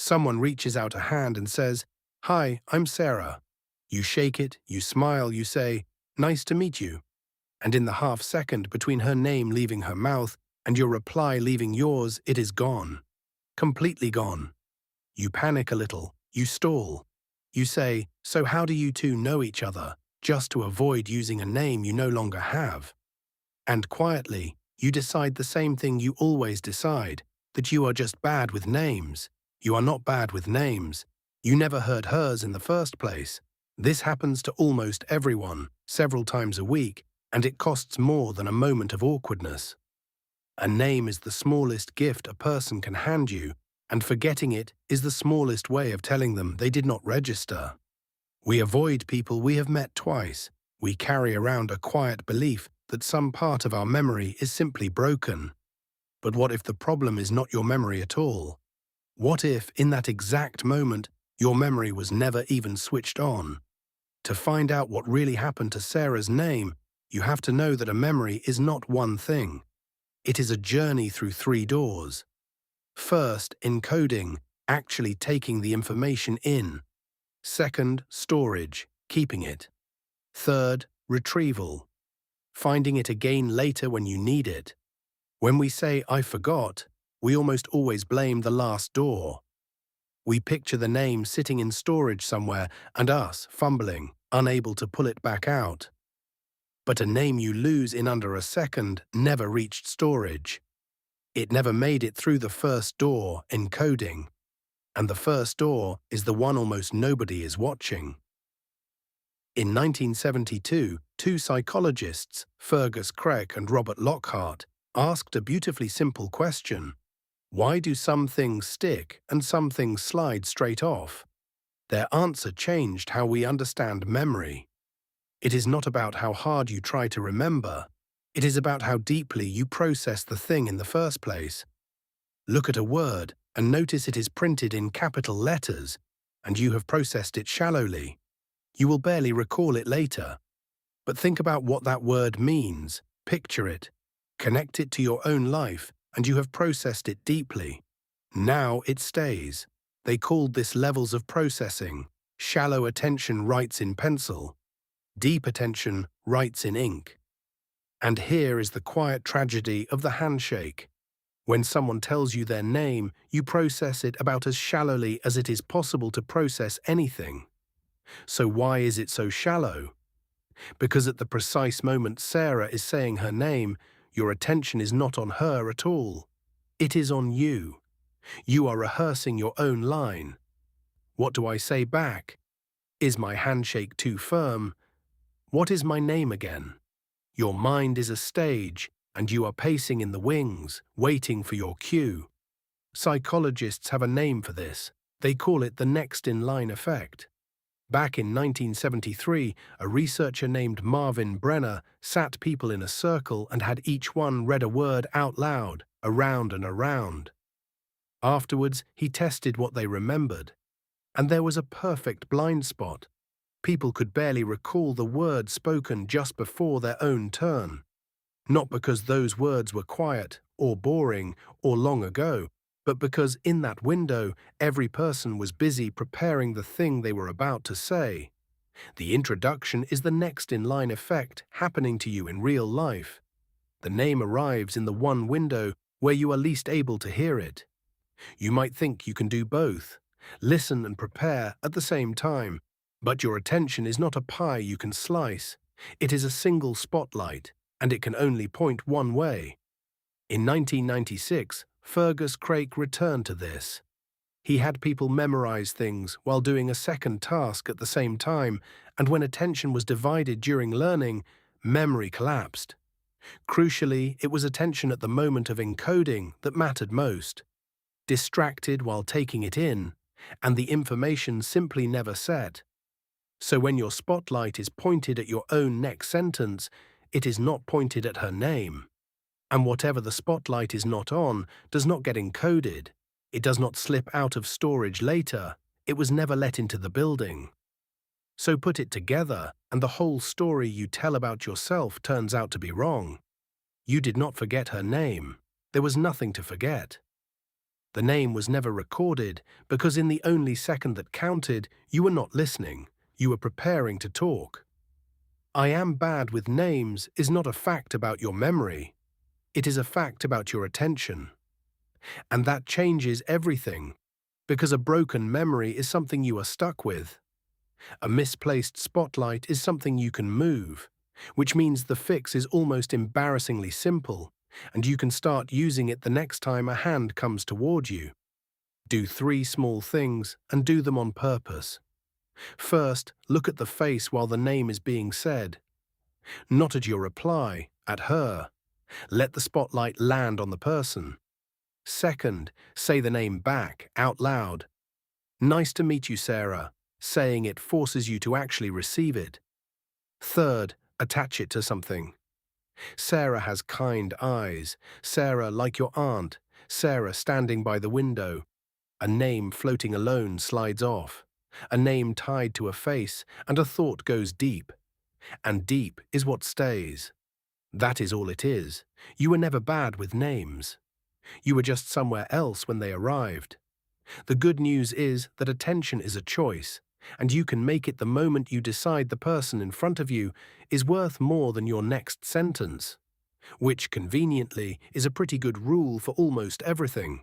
Someone reaches out a hand and says, "Hi, I'm Sarah." You shake it, you smile, you say, "Nice to meet you." And in the half second between her name leaving her mouth and your reply leaving yours, it is gone. Completely gone. You panic a little, you stall. You say, "So how do you two know each other?" just to avoid using a name you no longer have. And quietly, you decide the same thing you always decide, that you are just bad with names. You are not bad with names. You never heard hers in the first place. This happens to almost everyone, several times a week, and it costs more than a moment of awkwardness. A name is the smallest gift a person can hand you, and forgetting it is the smallest way of telling them they did not register. We avoid people we have met twice. We carry around a quiet belief that some part of our memory is simply broken. But what if the problem is not your memory at all? What if, in that exact moment, your memory was never even switched on? To find out what really happened to Sarah's name, you have to know that a memory is not one thing. It is a journey through 3 doors. First, encoding, actually taking the information in. Second, storage, keeping it. Third, retrieval, finding it again later when you need it. When we say, "I forgot," we almost always blame the last door. We picture the name sitting in storage somewhere and us fumbling, unable to pull it back out. But a name you lose in under a second never reached storage. It never made it through the first door, encoding. And the first door is the one almost nobody is watching. In 1972, 2 psychologists, Fergus Craig and Robert Lockhart, asked a beautifully simple question. Why do some things stick and some things slide straight off? Their answer changed how we understand memory. It is not about how hard you try to remember. It is about how deeply you process the thing in the first place. Look at a word and notice it is printed in capital letters, and you have processed it shallowly. You will barely recall it later. But think about what that word means, picture it, connect it to your own life, and you have processed it deeply. Now it stays. They called this levels of processing. Shallow attention writes in pencil. Deep attention writes in ink. And here is the quiet tragedy of the handshake. When someone tells you their name, you process it about as shallowly as it is possible to process anything. So why is it so shallow? Because at the precise moment Sarah is saying her name, your attention is not on her at all. It is on you. You are rehearsing your own line. What do I say back? Is my handshake too firm? What is my name again? Your mind is a stage, and you are pacing in the wings, waiting for your cue. Psychologists have a name for this. They call it the next-in-line effect. Back in 1973, a researcher named Marvin Brenner sat people in a circle and had each one read a word out loud, around and around. Afterwards, he tested what they remembered. And there was a perfect blind spot. People could barely recall the word spoken just before their own turn. Not because those words were quiet, or boring, or long ago, but because in that window, every person was busy preparing the thing they were about to say. The introduction is the next-in-line effect happening to you in real life. The name arrives in the one window where you are least able to hear it. You might think you can do both, listen and prepare at the same time, but your attention is not a pie you can slice. It is a single spotlight, and it can only point one way. In 1996, Fergus Craig returned to this. He had people memorize things while doing a second task at the same time, and when attention was divided during learning, memory collapsed. Crucially, it was attention at the moment of encoding that mattered most. Distracted while taking it in, and the information simply never set. So when your spotlight is pointed at your own next sentence, it is not pointed at her name. And whatever the spotlight is not on does not get encoded. It does not slip out of storage later. It was never let into the building. So put it together, and the whole story you tell about yourself turns out to be wrong. You did not forget her name. There was nothing to forget. The name was never recorded because in the only second that counted, you were not listening, you were preparing to talk. I am bad with names is not a fact about your memory. It is a fact about your attention. And that changes everything, because a broken memory is something you are stuck with. A misplaced spotlight is something you can move, which means the fix is almost embarrassingly simple, and you can start using it the next time a hand comes toward you. Do 3 small things and do them on purpose. First, look at the face while the name is being said. Not at your reply, at her. Let the spotlight land on the person. Second, say the name back, out loud. Nice to meet you, Sarah. Saying it forces you to actually receive it. Third, attach it to something. Sarah has kind eyes. Sarah like your aunt. Sarah standing by the window. A name floating alone slides off. A name tied to a face, and a thought goes deep. And deep is what stays. That is all it is. You were never bad with names. You were just somewhere else when they arrived. The good news is that attention is a choice, and you can make it the moment you decide the person in front of you is worth more than your next sentence, which, conveniently, is a pretty good rule for almost everything.